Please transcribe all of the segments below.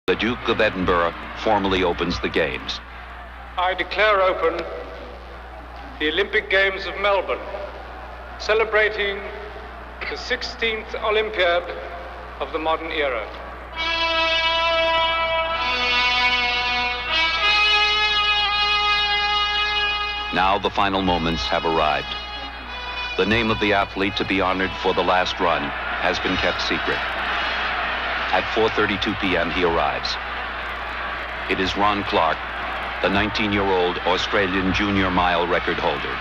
The Duke of Edinburgh formally opens the Games. I declare open the Olympic Games of Melbourne, celebrating the 16th Olympiad of the modern era. Now the final moments have arrived. The name of the athlete to be honored for the last run has been kept secret. At 4:32 p.m. he arrives. It is Ron Clarke, the 19-year-old Australian junior mile record holder.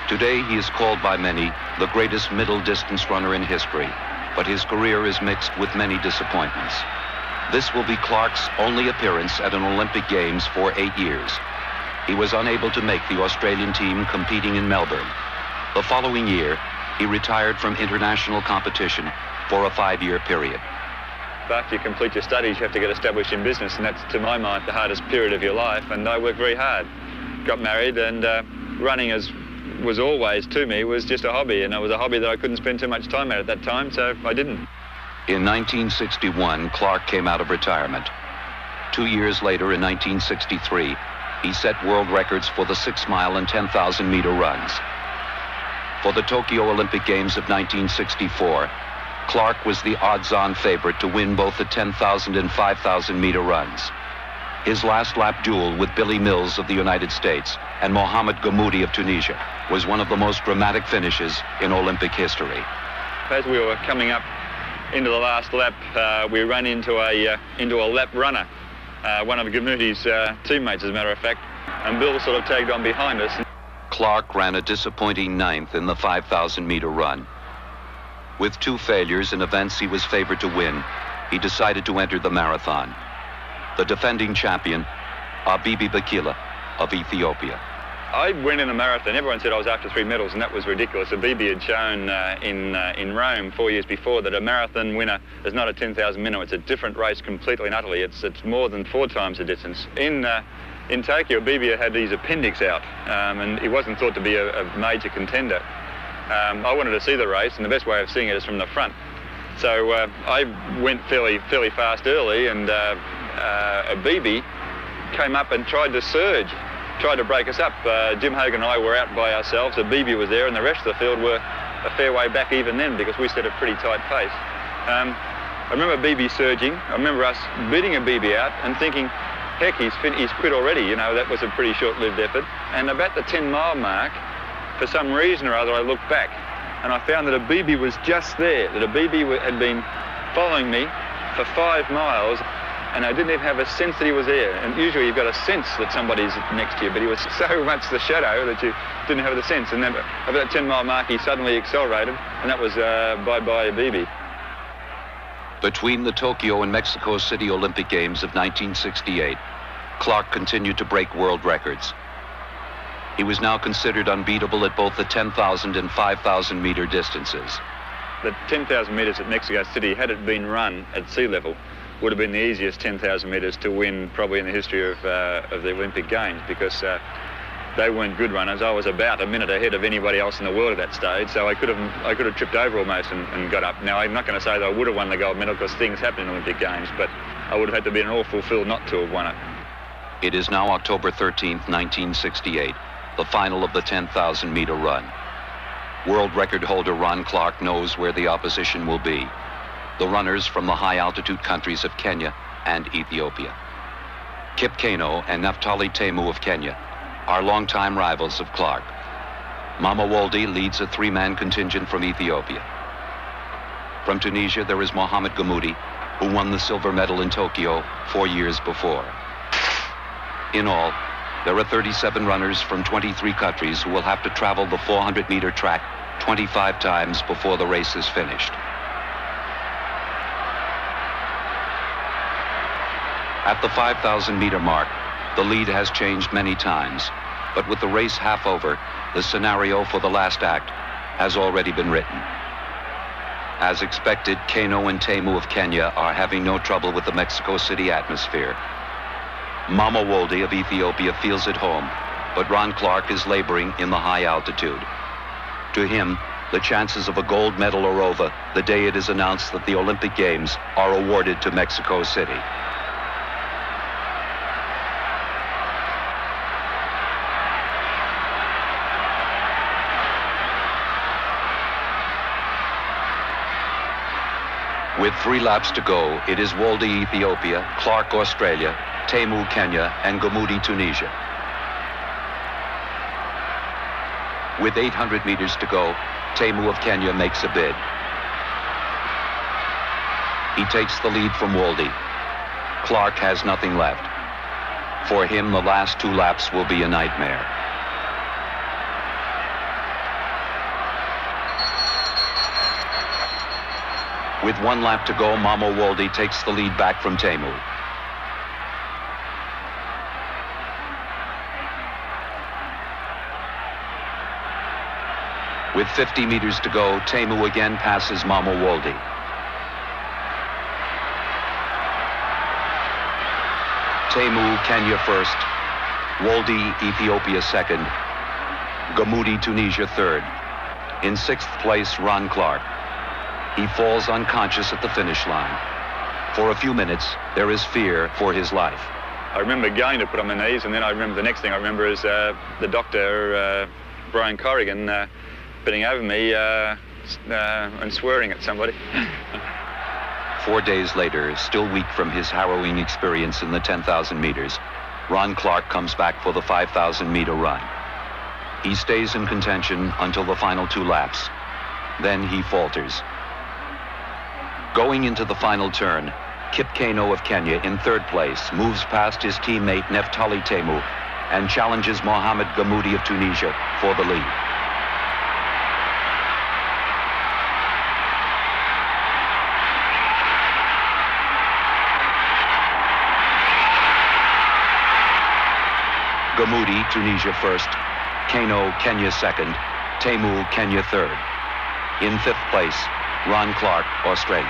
Today he is called by many the greatest middle distance runner in history, but his career is mixed with many disappointments. This will be Clarke's only appearance at an Olympic Games for 8 years. He was unable to make the Australian team competing in Melbourne. The following year, he retired from international competition for a 5-year period. After you complete your studies, you have to get established in business, and that's, to my mind, the hardest period of your life, and I worked very hard. Got married, and running, as was always to me, was just a hobby, and it was a hobby that I couldn't spend too much time at that time, so I didn't. In 1961, Clarke came out of retirement. 2 years later, in 1963, he set world records for the 6-mile and 10,000-meter runs. For the Tokyo Olympic Games of 1964, Clarke was the odds-on favorite to win both the 10,000 and 5,000-meter runs. His last-lap duel with Billy Mills of the United States and Mohammed Gammoudi of Tunisia was one of the most dramatic finishes in Olympic history. As we were coming up into the last lap, we ran into a lap runner, one of Gammoudi's teammates, as a matter of fact, and Bill sort of tagged on behind us. Clarke ran a disappointing 9th in the 5,000-meter run. With 2 failures in events he was favored to win, he decided to enter the marathon. The defending champion, Abibi Bikila of Ethiopia. I went in a marathon. Everyone said I was after 3 medals, and that was ridiculous. Abibi had shown in Rome 4 years before that a marathon winner is not a 10,000 minute. It's a different race completely and utterly. It's more than 4 times the distance. In Tokyo, Abibi had his appendix out, and he wasn't thought to be a major contender. I wanted to see the race, and the best way of seeing it is from the front. So I went fairly fast early, and Abibi came up and tried to surge, tried to break us up. Jim Hogan and I were out by ourselves. Abibi was there, and the rest of the field were a fair way back even then, because we set a pretty tight pace. I remember Abibi surging. I remember us beating Abibi out and thinking, heck, he's quit already. You know, that was a pretty short-lived effort. And about the 10-mile mark, for some reason or other, I looked back and I found that Abibi was just there, that Abibi had been following me for 5 miles, and I didn't even have a sense that he was there. And usually you've got a sense that somebody's next to you, but he was so much the shadow that you didn't have the sense. And then over that 10-mile mark, he suddenly accelerated, and that was bye-bye Abibi. Between the Tokyo and Mexico City Olympic Games of 1968, Clarke continued to break world records. He was now considered unbeatable at both the 10,000 and 5,000 meter distances. The 10,000 meters at Mexico City, had it been run at sea level, would have been the easiest 10,000 meters to win probably in the history of the Olympic Games, because they weren't good runners. I was about a minute ahead of anybody else in the world at that stage, so I could have tripped over almost and got up. Now, I'm not going to say that I would have won the gold medal, because things happen in Olympic Games, but I would have had to be an awful fool not to have won it. It is now October 13th, 1968, the final of the 10,000 meter run. World record holder Ron Clarke knows where the opposition will be. The runners from the high altitude countries of Kenya and Ethiopia. Kip Keino and Naftali Temu of Kenya are longtime rivals of Clarke. Mama Wolde leads a 3-man contingent from Ethiopia. From Tunisia, there is Mohammed Gammoudi, who won the silver medal in Tokyo 4 years before. In all, there are 37 runners from 23 countries who will have to travel the 400-meter track 25 times before the race is finished. At the 5,000-meter mark, the lead has changed many times, but with the race half over, the scenario for the last act has already been written. As expected, Keino and Temu of Kenya are having no trouble with the Mexico City atmosphere. Mama Wolde of Ethiopia feels at home, but Ron Clarke is laboring in the high altitude. To him, the chances of a gold medal are over the day it is announced that the Olympic Games are awarded to Mexico City. With 3 laps to go, it is Landy, Ethiopia, Clarke, Australia, Temu, Kenya, and Gammoudi, Tunisia. With 800 meters to go, Temu of Kenya makes a bid. He takes the lead from Landy. Clarke has nothing left. For him, the last 2 laps will be a nightmare. With 1 lap to go, Mamo Landy takes the lead back from Temu. With 50 meters to go, Temu again passes Mamo Landy. Temu, Kenya first. Landy, Ethiopia second. Gammoudi, Tunisia third. In 6th place, Ron Clarke. He falls unconscious at the finish line. For a few minutes, there is fear for his life. I remember going to put on my knees, and then I remember the next thing I remember is the doctor, Brian Corrigan, bending over me and swearing at somebody. 4 days later, still weak from his harrowing experience in the 10,000 meters, Ron Clarke comes back for the 5,000-meter run. He stays in contention until the final 2 laps. Then he falters. Going into the final turn, Kip Keino of Kenya in 3rd place moves past his teammate Neftali Temu and challenges Mohammed Gammoudi of Tunisia for the lead. Gammoudi, Tunisia first, Keino, Kenya second, Temu, Kenya third. In 5th place, Ron Clarke, Australia.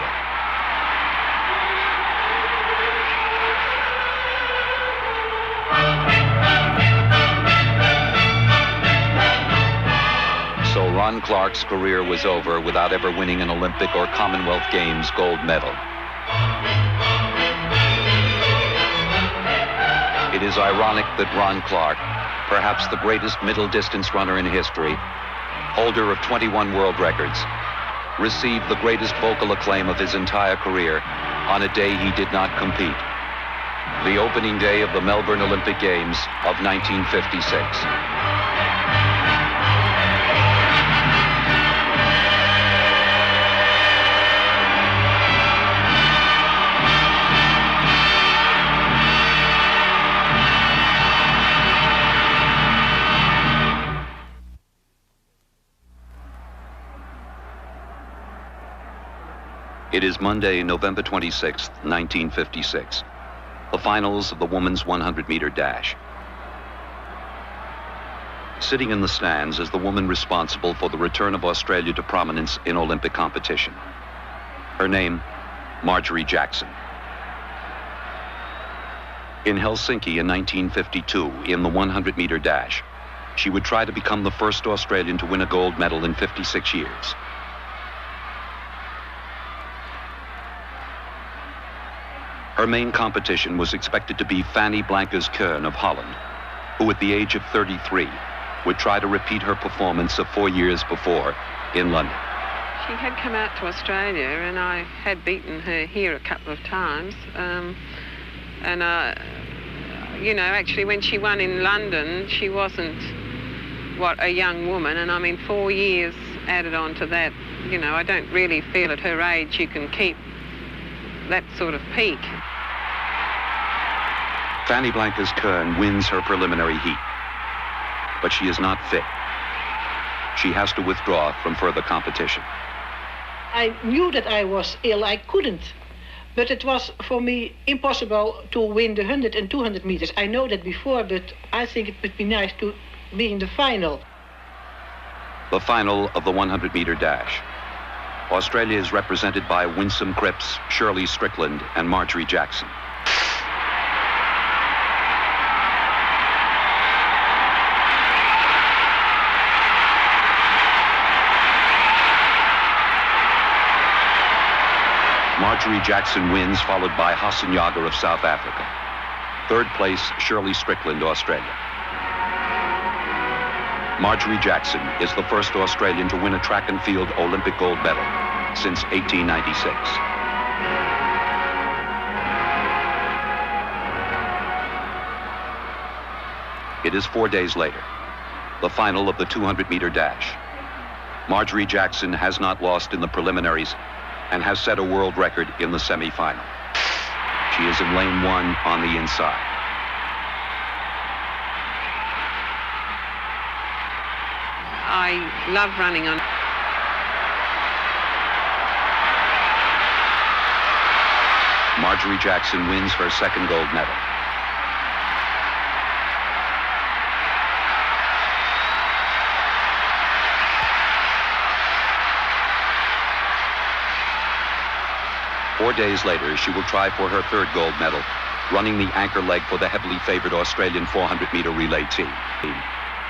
So Ron Clarke's career was over without ever winning an Olympic or Commonwealth Games gold medal. It is ironic that Ron Clarke, perhaps the greatest middle distance runner in history, holder of 21 world records, received the greatest vocal acclaim of his entire career on a day he did not compete. The opening day of the Melbourne Olympic Games of 1956. It is Monday, November 26, 1956, the finals of the women's 100-meter dash. Sitting in the stands is the woman responsible for the return of Australia to prominence in Olympic competition. Her name, Marjorie Jackson. In Helsinki in 1952, in the 100-meter dash, she would try to become the first Australian to win a gold medal in 56 years. Her main competition was expected to be Fanny Blankers-Koen of Holland, who at the age of 33 would try to repeat her performance of 4 years before in London. She had come out to Australia, and I had beaten her here a couple of times. You know, actually when she won in London, she wasn't, a young woman, and I mean 4 years added on to that. You know, I don't really feel at her age you can keep that sort of peak. Fanny Blankers-Koen wins her preliminary heat, but she is not fit. She has to withdraw from further competition. I knew that I was ill. I couldn't. But it was for me impossible to win the 100 and 200 meters. I know that before, but I think it would be nice to be in the final. The final of the 100-meter dash. Australia is represented by Winsome Cripps, Shirley Strickland, and Marjorie Jackson. Marjorie Jackson wins, followed by Hassan Yager of South Africa. 3rd place, Shirley Strickland, Australia. Marjorie Jackson is the first Australian to win a track and field Olympic gold medal since 1896. It is 4 days later, the final of the 200-meter dash. Marjorie Jackson has not lost in the preliminaries and has set a world record in the semifinal. She is in lane 1 on the inside. I love running on. Marjorie Jackson wins her second gold medal. Four days later, she will try for her third gold medal, running the anchor leg for the heavily favored Australian 400-meter relay team.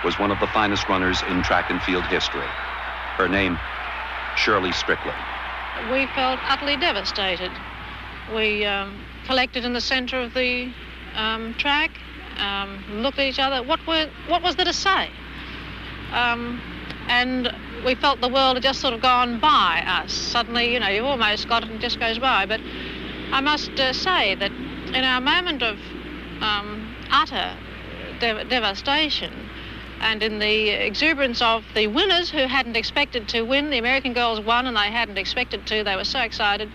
Was one of the finest runners in track and field history. Her name, Shirley Strickland. We felt utterly devastated. We collected in the center of the track, looked at each other. What was there to say? And we felt the world had just sort of gone by us. Suddenly, you know, you've almost got it and it just goes by. But I must say that in our moment of utter devastation, and in the exuberance of the winners who hadn't expected to win, the American girls won and they hadn't expected to, they were so excited.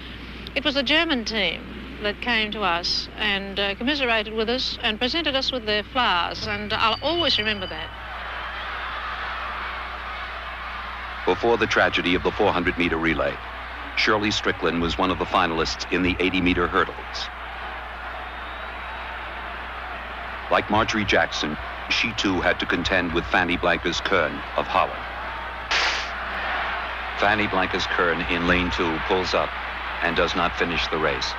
It was the German team that came to us and commiserated with us and presented us with their flowers, and I'll always remember that. Before the tragedy of the 400-meter relay, Shirley Strickland was one of the finalists in the 80-meter hurdles. Like Marjorie Jackson, she too had to contend with Fanny Blankers-Koen of Holland. Fanny Blankers-Koen in lane 2 pulls up and does not finish the race.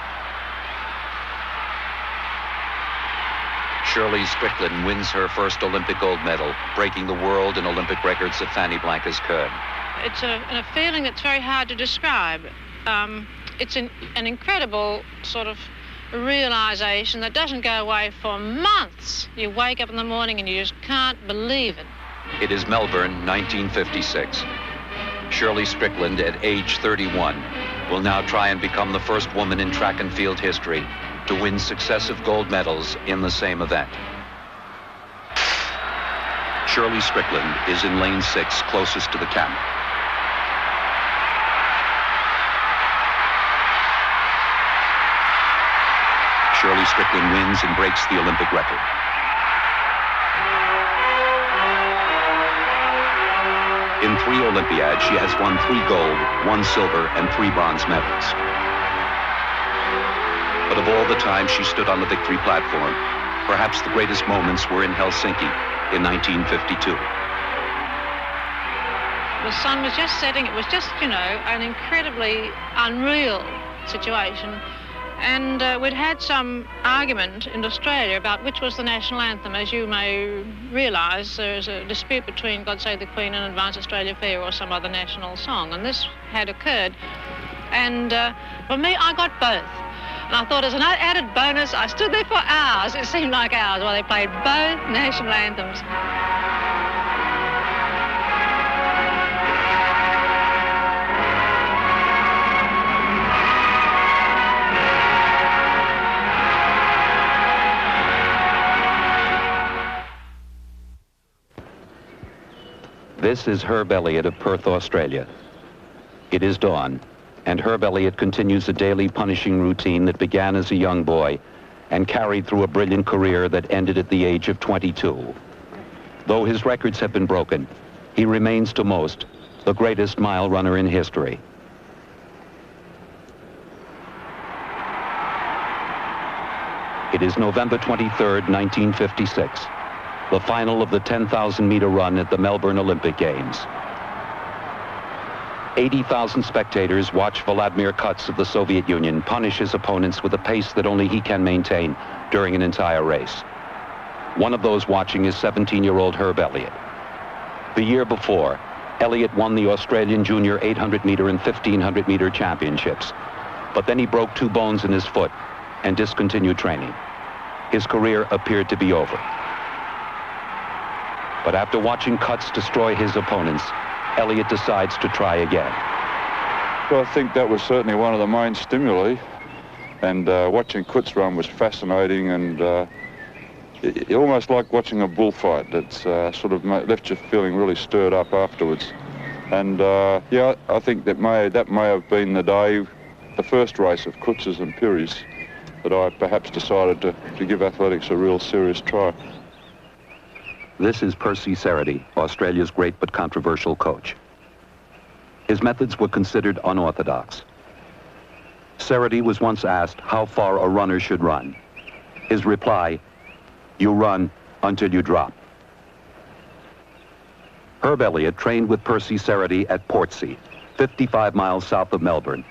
Shirley Strickland wins her first Olympic gold medal, breaking the world and Olympic records of Fanny Blankers-Koen. It's a feeling that's very hard to describe. It's an incredible sort of realization that doesn't go away for months. You wake up in the morning and you just can't believe it. It is Melbourne, 1956. Shirley Strickland, at age 31, will now try and become the first woman in track and field history to win successive gold medals in the same event. Shirley Strickland is in lane 6, closest to the camera. Shirley Strickland wins and breaks the Olympic record. In 3 Olympiads, she has won 3 gold, 1 silver, and 3 bronze medals. But of all the time she stood on the victory platform, perhaps the greatest moments were in Helsinki in 1952. The sun was just setting. It was just, you know, an incredibly unreal situation. And we'd had some argument in Australia about which was the national anthem. As you may realise, there's a dispute between God Save the Queen and Advance Australia Fair or some other national song. And this had occurred. And for me, I got both. And I thought as an added bonus, I stood there for hours. It seemed like hours while they played both national anthems. This is Herb Elliott of Perth, Australia. It is dawn, and Herb Elliott continues a daily punishing routine that began as a young boy and carried through a brilliant career that ended at the age of 22. Though his records have been broken, he remains to most the greatest mile runner in history. It is November 23rd, 1956. The final of the 10,000-meter run at the Melbourne Olympic Games. 80,000 spectators watch Vladimir Kutz of the Soviet Union punish his opponents with a pace that only he can maintain during an entire race. One of those watching is 17-year-old Herb Elliott. The year before, Elliott won the Australian Junior 800-meter and 1,500-meter championships, but then he broke 2 bones in his foot and discontinued training. His career appeared to be over. But after watching Kutz destroy his opponents, Elliott decides to try again. Well, I think that was certainly one of the main stimuli. And watching Kutz run was fascinating. And almost like watching a bullfight. It's sort of left you feeling really stirred up afterwards. And yeah, I think that may have been the day, the first race of Kutzes and Piries, that I perhaps decided to give athletics a real serious try. This is Percy Cerutty, Australia's great but controversial coach. His methods were considered unorthodox. Cerutty was once asked how far a runner should run. His reply, "You run until you drop." Herb Elliott trained with Percy Cerutty at Portsea, 55 miles south of Melbourne.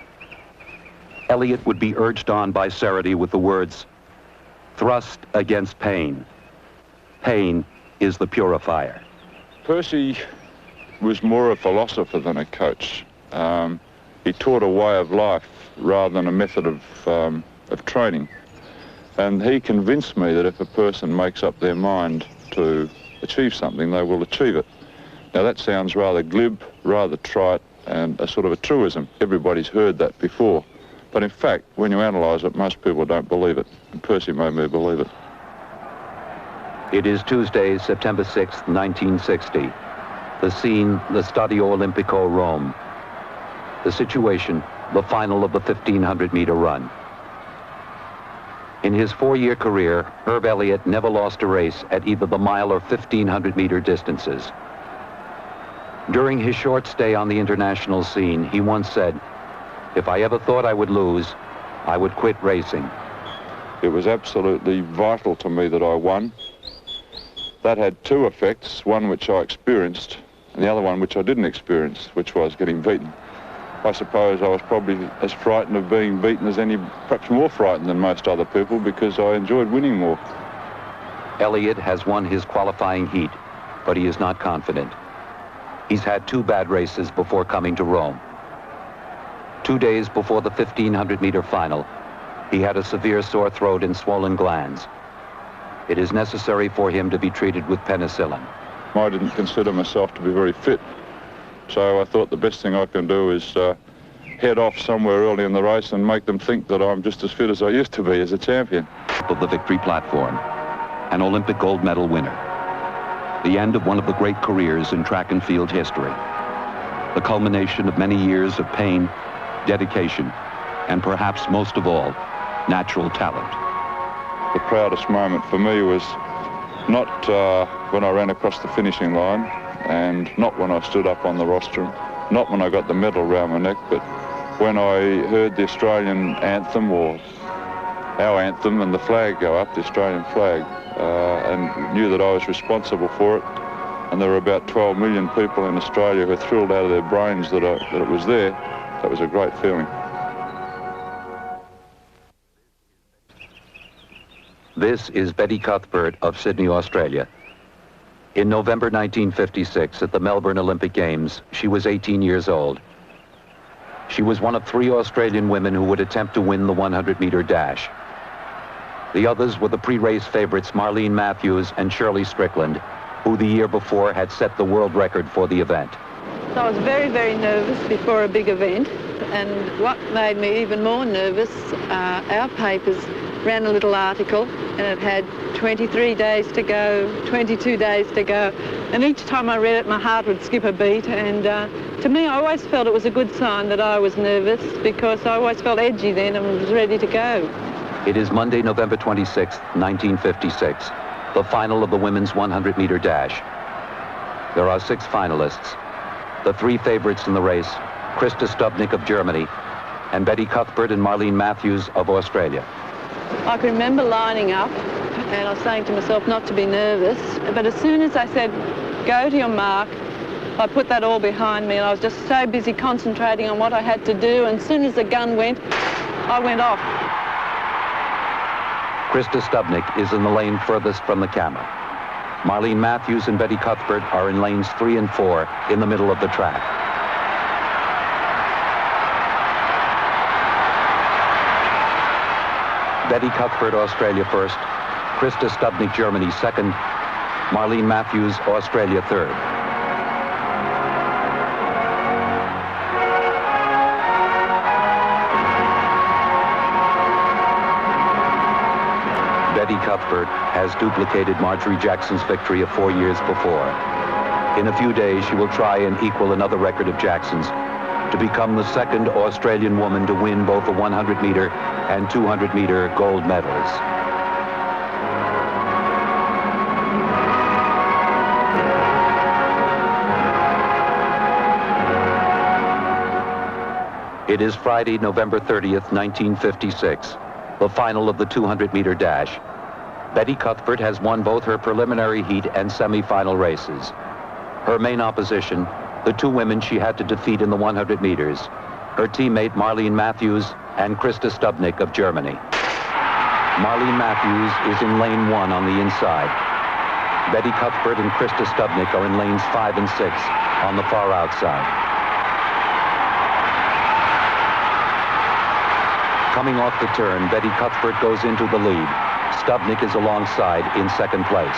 Elliott would be urged on by Cerutty with the words, "Thrust against pain. Pain is the purifier." Percy was more a philosopher than a coach. He taught a way of life rather than a method of training. And he convinced me that if a person makes up their mind to achieve something, they will achieve it. Now that sounds rather glib, rather trite, and a sort of a truism. Everybody's heard that before. But in fact, when you analyse it, most people don't believe it. And Percy made me believe it. It is Tuesday, September 6th, 1960. The scene, the Stadio Olimpico, Rome. The situation, the final of the 1,500-meter run. In his 4-year career, Herb Elliott never lost a race at either the mile or 1,500-meter distances. During his short stay on the international scene, he once said, "If I ever thought I would lose, I would quit racing." It was absolutely vital to me that I won. That had two effects, one which I experienced and the other one which I didn't experience, which was getting beaten. I suppose I was probably as frightened of being beaten as any, perhaps more frightened than most other people, because I enjoyed winning more. Elliott has won his qualifying heat, but he is not confident. He's had 2 bad races before coming to Rome. 2 days before the 1,500-meter final, he had a severe sore throat and swollen glands. It is necessary for him to be treated with penicillin. I didn't consider myself to be very fit, so I thought the best thing I can do is head off somewhere early in the race and make them think that I'm just as fit as I used to be as a champion. Of the victory platform, an Olympic gold medal winner. The end of one of the great careers in track and field history. The culmination of many years of pain, dedication, and perhaps most of all, natural talent. The proudest moment for me was not when I ran across the finishing line, and not when I stood up on the rostrum, not when I got the medal round my neck, but when I heard the Australian anthem, or our anthem, and the flag go up, the Australian flag, and knew that I was responsible for it. And there were about 12 million people in Australia who were thrilled out of their brains that it was there. That was a great feeling. This is Betty Cuthbert of Sydney, Australia. In November 1956, at the Melbourne Olympic Games, she was 18 years old. She was one of 3 Australian women who would attempt to win the 100-meter dash. The others were the pre-race favorites Marlene Matthews and Shirley Strickland, who the year before had set the world record for the event. So I was very, very nervous before a big event, and what made me even more nervous, our papers ran a little article, and it had 23 days to go, 22 days to go, and each time I read it, my heart would skip a beat, and to me, I always felt it was a good sign that I was nervous, because I always felt edgy then and was ready to go. It is Monday, November 26, 1956, the final of the women's 100-meter dash. There are 6 finalists. The 3 favorites in the race, Krista Stubnik of Germany, and Betty Cuthbert and Marlene Matthews of Australia. I can remember lining up, and I was saying to myself not to be nervous, but as soon as I said, "Go to your mark," I put that all behind me, and I was just so busy concentrating on what I had to do, and as soon as the gun went, I went off. Krista Stubnik is in the lane furthest from the camera. Marlene Matthews and Betty Cuthbert are in lanes 3 and 4 in the middle of the track. Betty Cuthbert, Australia first. Krista Stubnik, Germany second. Marlene Matthews, Australia third. Betty Cuthbert has duplicated Marjorie Jackson's victory of 4 years before. In a few days, she will try and equal another record of Jackson's to become the second Australian woman to win both the 100-meter and 200-meter gold medals. It is Friday, November 30th, 1956, the final of the 200-meter dash. Betty Cuthbert has won both her preliminary heat and semi-final races. Her main opposition, the two women she had to defeat in the 100 meters, her teammate Marlene Matthews and Krista Stubnik of Germany. Marlene Matthews is in lane 1 on the inside. Betty Cuthbert and Krista Stubnik are in lanes 5 and 6 on the far outside. Coming off the turn, Betty Cuthbert goes into the lead. Stubnik is alongside in second place.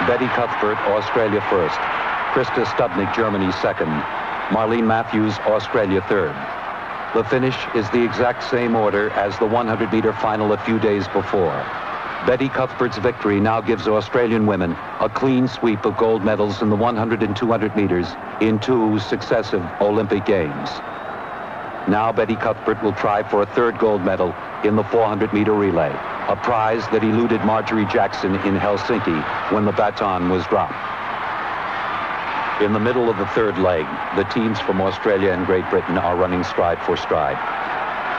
Betty Cuthbert, Australia first. Krista Stubnik, Germany second. Marlene Matthews, Australia third. The finish is the exact same order as the 100-meter final a few days before. Betty Cuthbert's victory now gives Australian women a clean sweep of gold medals in the 100 and 200 meters in 2 successive Olympic Games. Now Betty Cuthbert will try for a third gold medal in the 400-meter relay, a prize that eluded Marjorie Jackson in Helsinki when the baton was dropped. In the middle of the third leg, the teams from Australia and Great Britain are running stride for stride.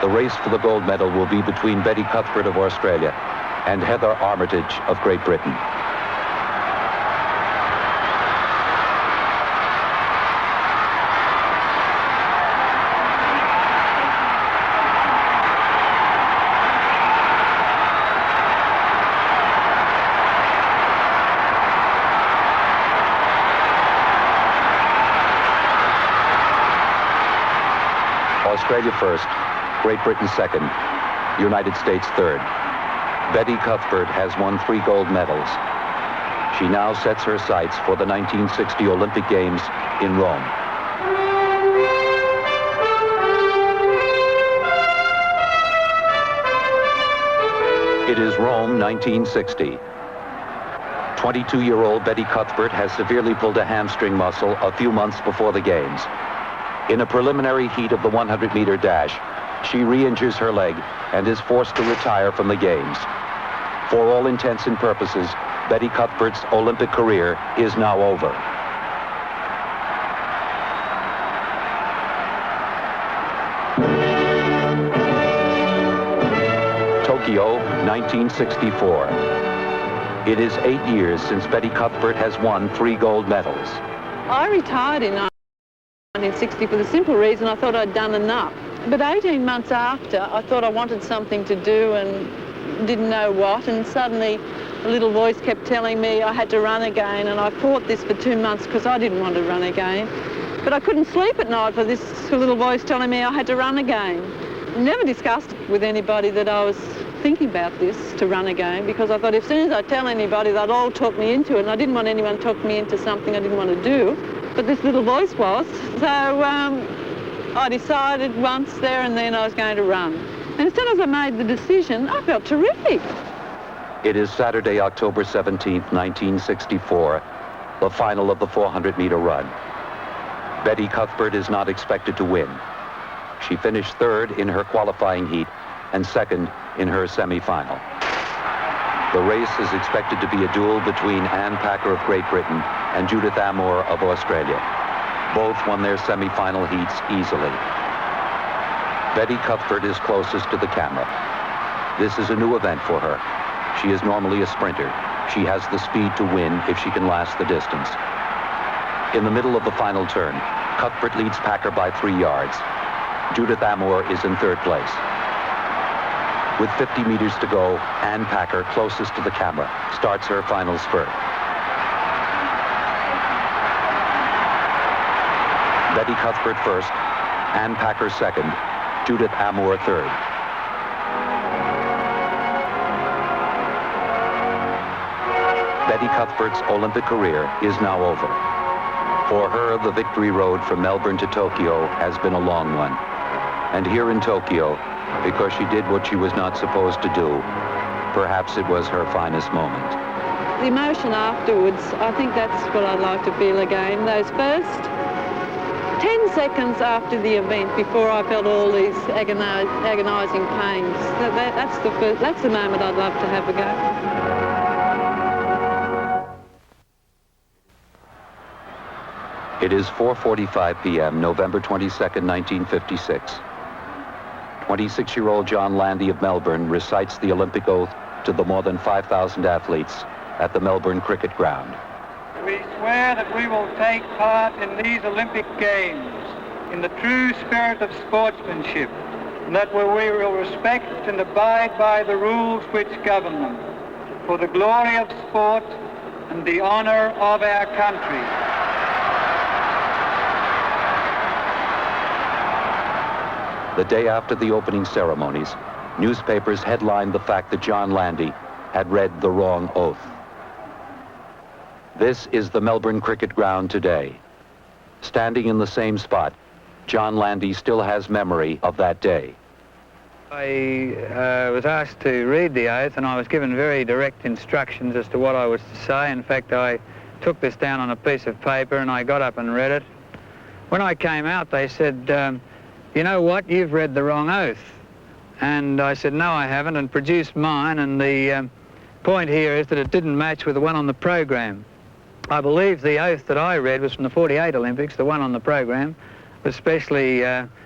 The race for the gold medal will be between Betty Cuthbert of Australia and Heather Armitage of Great Britain. Australia first, Great Britain second, United States third. Betty Cuthbert has won 3 gold medals. She now sets her sights for the 1960 Olympic Games in Rome. It is Rome, 1960. 22-year-old Betty Cuthbert has severely pulled a hamstring muscle a few months before the Games. In a preliminary heat of the 100-meter dash, she re-injures her leg and is forced to retire from the Games. For all intents and purposes, Betty Cuthbert's Olympic career is now over. Tokyo, 1964. It is 8 years since Betty Cuthbert has won 3 gold medals. I retired in 1960 for the simple reason I thought I'd done enough. But 18 months after, I thought I wanted something to do and didn't know what, and suddenly a little voice kept telling me I had to run again, and I fought this for 2 months because I didn't want to run again. But I couldn't sleep at night for this little voice telling me I had to run again. Never discussed with anybody that I was thinking about this, to run again, because I thought as soon as I tell anybody, they'd all talk me into it, and I didn't want anyone to talk me into something I didn't want to do. But this little voice was. So I decided once there and then I was going to run. And as soon as I made the decision, I felt terrific. It is Saturday, October 17th, 1964, the final of the 400-meter run. Betty Cuthbert is not expected to win. She finished third in her qualifying heat and second in her semi-final. The race is expected to be a duel between Anne Packer of Great Britain and Judith Amor of Australia. Both won their semi-final heats easily. Betty Cuthbert is closest to the camera. This is a new event for her. She is normally a sprinter. She has the speed to win if she can last the distance. In the middle of the final turn, Cuthbert leads Packer by 3 yards. Judith Amor is in third place. With 50 meters to go, Anne Packer, closest to the camera, starts her final spurt. Betty Cuthbert first, Anne Packer second, Judith Amor third. Betty Cuthbert's Olympic career is now over. For her, the victory road from Melbourne to Tokyo has been a long one. And here in Tokyo, because she did what she was not supposed to do, perhaps it was her finest moment. The emotion afterwards, I think that's what I'd like to feel again. Those first 10 seconds after the event, before I felt all these agonising pains, that's the moment I'd love to have again. It is 4:45 p.m., November 22nd, 1956. 26-year-old John Landy of Melbourne recites the Olympic Oath to the more than 5,000 athletes at the Melbourne Cricket Ground. We swear that we will take part in these Olympic Games in the true spirit of sportsmanship, and that we will respect and abide by the rules which govern them, for the glory of sport and the honour of our country. The day after the opening ceremonies, newspapers headlined the fact that John Landy had read the wrong oath. This is the Melbourne Cricket Ground today. Standing in the same spot, John Landy still has memory of that day. I was asked to read the oath, and I was given very direct instructions as to what I was to say. In fact, I took this down on a piece of paper and I got up and read it. When I came out, they said, you know what, you've read the wrong oath. And I said, no, I haven't, and produced mine, and the point here is that it didn't match with the one on the program. I believe the oath that I read was from the 48 Olympics. The one on the program was specially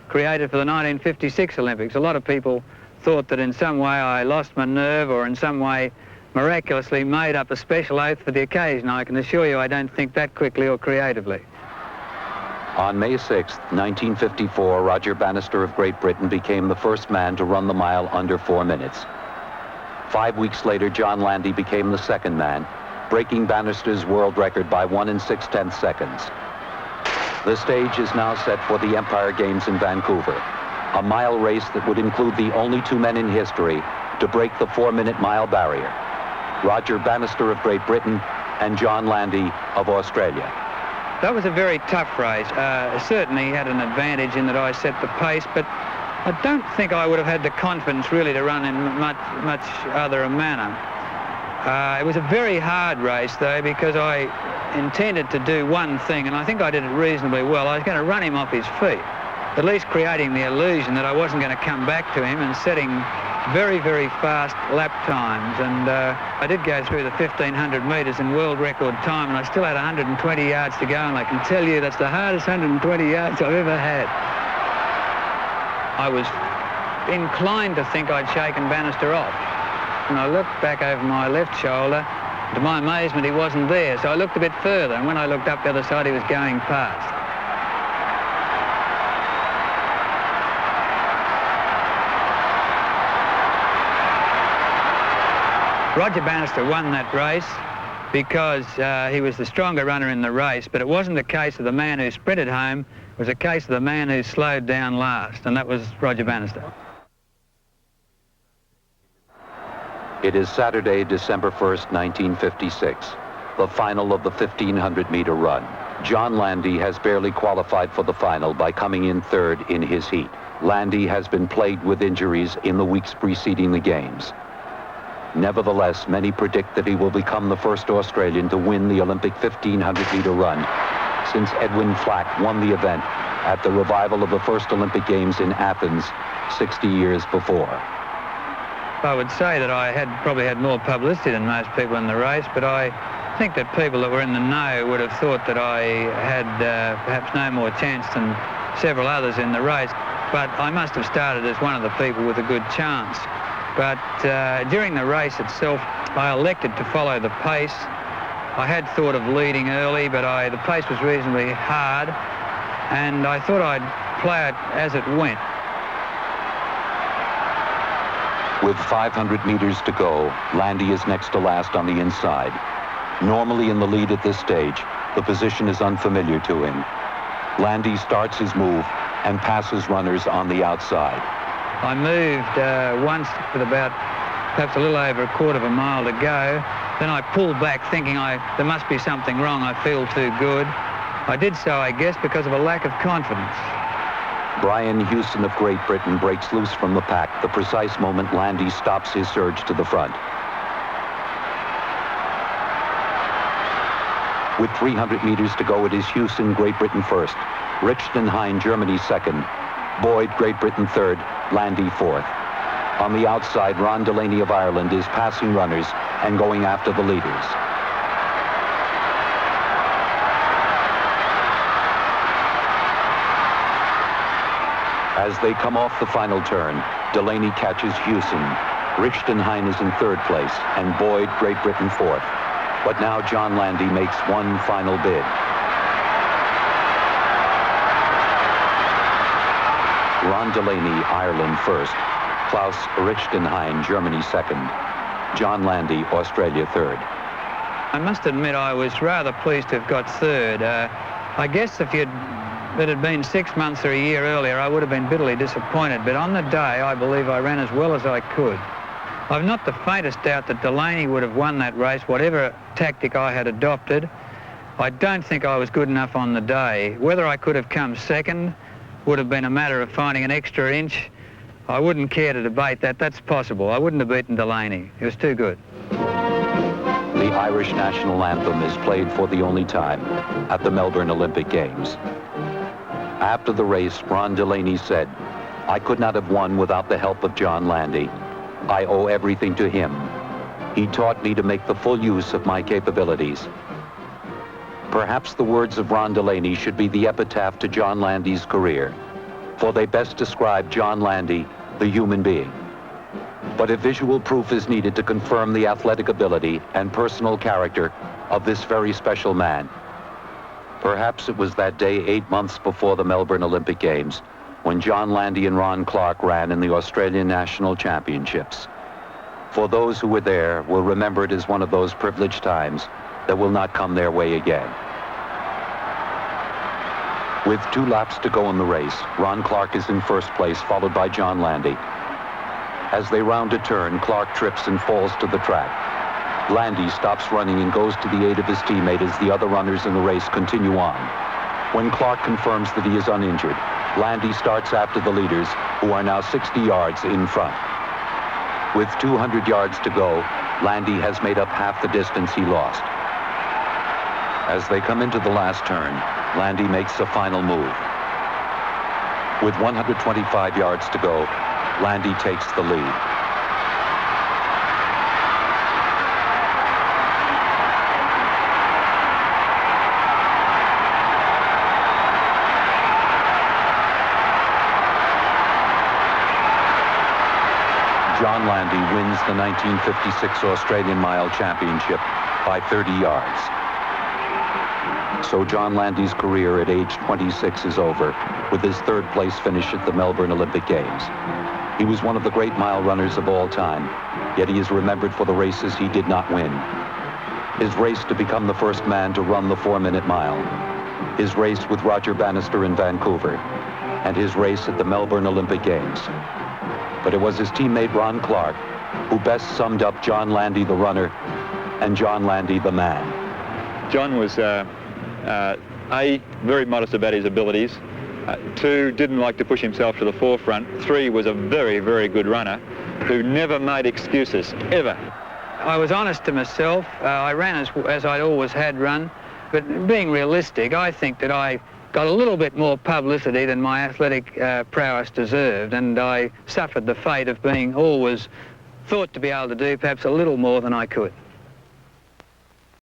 created for the 1956 Olympics. A lot of people thought that in some way I lost my nerve or in some way miraculously made up a special oath for the occasion. I can assure you I don't think that quickly or creatively. On May 6, 1954, Roger Bannister of Great Britain became the first man to run the mile under 4 minutes. 5 weeks later, John Landy became the second man, breaking Bannister's world record by 1 6/10 seconds. The stage is now set for the Empire Games in Vancouver, a mile race that would include the only two men in history to break the 4-minute mile barrier, Roger Bannister of Great Britain and John Landy of Australia. That was a very tough race. Certainly had an advantage in that I set the pace, but I don't think I would have had the confidence really to run in much other a manner. It was a very hard race though, because I intended to do one thing, and I think I did it reasonably well. I was going to run him off his feet, at least creating the illusion that I wasn't going to come back to him, and setting very, very fast lap times. And I did go through the 1,500 metres in world record time, and I still had 120 yards to go, and I can tell you that's the hardest 120 yards I've ever had. I was inclined to think I'd shaken Bannister off, and I looked back over my left shoulder. To my amazement, he wasn't there, so I looked a bit further, and when I looked up the other side, he was going past. Roger Bannister won that race because he was the stronger runner in the race, but it wasn't a case of the man who sprinted home, it was a case of the man who slowed down last, and that was Roger Bannister. It is Saturday, December 1st, 1956, the final of the 1,500-meter run. John Landy has barely qualified for the final by coming in third in his heat. Landy has been plagued with injuries in the weeks preceding the Games. Nevertheless, many predict that he will become the first Australian to win the Olympic 1,500-meter run since Edwin Flack won the event at the revival of the first Olympic Games in Athens 60 years before. I would say that I had probably had more publicity than most people in the race, but I think that people that were in the know would have thought that I had perhaps no more chance than several others in the race. But I must have started as one of the people with a good chance. But during the race itself, I elected to follow the pace. I had thought of leading early, but the pace was reasonably hard, and I thought I'd play it as it went. With 500 meters to go, Landy is next to last on the inside. Normally in the lead at this stage, the position is unfamiliar to him. Landy starts his move and passes runners on the outside. I moved once with about perhaps a little over a quarter of a mile to go. Then I pulled back thinking there must be something wrong, I feel too good. I did so, I guess, because of a lack of confidence. Brian Houston of Great Britain breaks loose from the pack, the precise moment Landy stops his surge to the front. With 300 meters to go, it is Houston, Great Britain first, Richtenhein, Germany second, Boyd, Great Britain third, Landy fourth. On the outside, Ron Delaney of Ireland is passing runners and going after the leaders. As they come off the final turn, Delaney catches Houston. Richtenhein is in third place, and Boyd, Great Britain fourth. But now John Landy makes one final bid. Ron Delaney, Ireland first. Klaus Richtenhein, Germany second. John Landy, Australia third. I must admit I was rather pleased to have got third. I guess if it had been 6 months or a year earlier, I would have been bitterly disappointed. But on the day, I believe I ran as well as I could. I've not the faintest doubt that Delaney would have won that race, whatever tactic I had adopted. I don't think I was good enough on the day. Whether I could have come second would have been a matter of finding an extra inch. I wouldn't care to debate that. That's possible. I wouldn't have beaten Delaney. He was too good. The Irish national anthem is played for the only time at the Melbourne Olympic Games. After the race, Ron Delaney said, "I could not have won without the help of John Landy. I owe everything to him. He taught me to make the full use of my capabilities." Perhaps the words of Ron Delaney should be the epitaph to John Landy's career, for they best describe John Landy, the human being. But if visual proof is needed to confirm the athletic ability and personal character of this very special man, perhaps it was that day 8 months before the Melbourne Olympic Games when John Landy and Ron Clarke ran in the Australian National Championships. For those who were there will remember it as one of those privileged times that will not come their way again. With 2 laps to go in the race, Ron Clarke is in first place, followed by John Landy. As they round a turn, Clarke trips and falls to the track. Landy stops running and goes to the aid of his teammate as the other runners in the race continue on. When Clarke confirms that he is uninjured, Landy starts after the leaders, who are now 60 yards in front. With 200 yards to go, Landy has made up half the distance he lost. As they come into the last turn, Landy makes a final move. With 125 yards to go, Landy takes the lead. John Landy wins the 1956 Australian Mile Championship by 30 yards. So John Landy's career at age 26 is over, with his third place finish at the Melbourne Olympic Games. He was one of the great mile runners of all time, yet he is remembered for the races he did not win. His race to become the first man to run the 4-minute mile, his race with Roger Bannister in Vancouver, and his race at the Melbourne Olympic Games. But it was his teammate Ron Clarke who best summed up John Landy the runner and John Landy the man. John was A, very modest about his abilities. 2, didn't like to push himself to the forefront. 3, was a very, very good runner who never made excuses, ever. I was honest to myself. I ran as I always had run, but being realistic, I think that I got a little bit more publicity than my athletic prowess deserved, and I suffered the fate of being always thought to be able to do perhaps a little more than I could.